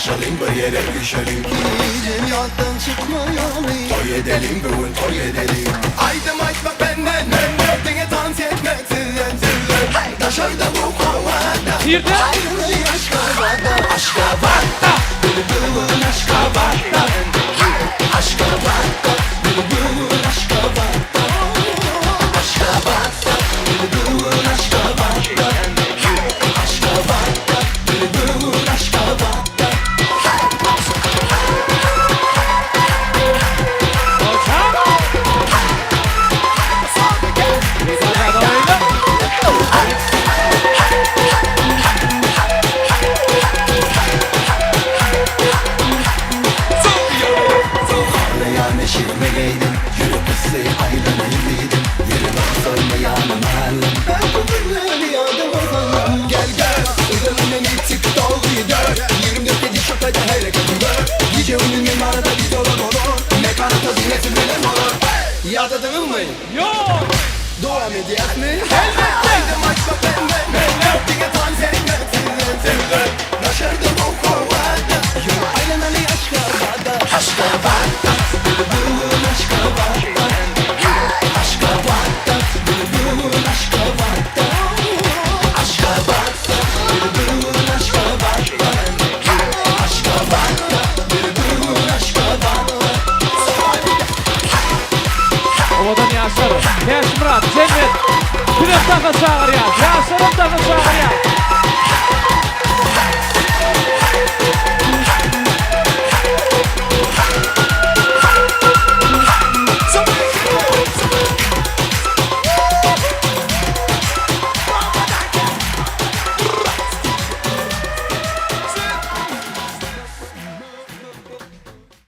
Taşalım bir yere düşelim Cemiyattan çıkmayalım. Toy edelim bugün toy edelim Aydım açmak benden. Denge dans etmek sizden. Taşarda bu kovada. Bir de Ayrılığı aşka varda. Aşka varda. Bülbülün aşka varda. Aşka varda. Bülbülün aşka varda. Aşka varda. Bülbülün aşka varda. Aşka varda. Bülbülün aşka varda. Ağlayan eşirme giydim Yürü kızı ayrını yürüydüm Yürü baksa yanım halim Ben bu günleri yardım olalım. Gel gel. Uzanın en eksik dolguyu dört. 24 dedi şakada hele kadınlar. Gece önün mimarada biz olan olur. Mekanata zineti benim olur. Yadadın mı? yok. Dua medyat mı? Elbette. Aydım açma benden. Denge dans etmek sizden. Taşarda bu kovada. Yürü aylanali aşka varda. Aşka varda. Bülbülün aşka varda. Aşka varda. Bülbülün aşka varda. Aşka varda. Bülbülün aşka varda. Aşka varda. Bülbülün aşka varda. Ovadan Yaşar. Yaş Murat. Cennet. Güneş takı çağır ya. Yaşar'ın takı çağır ya.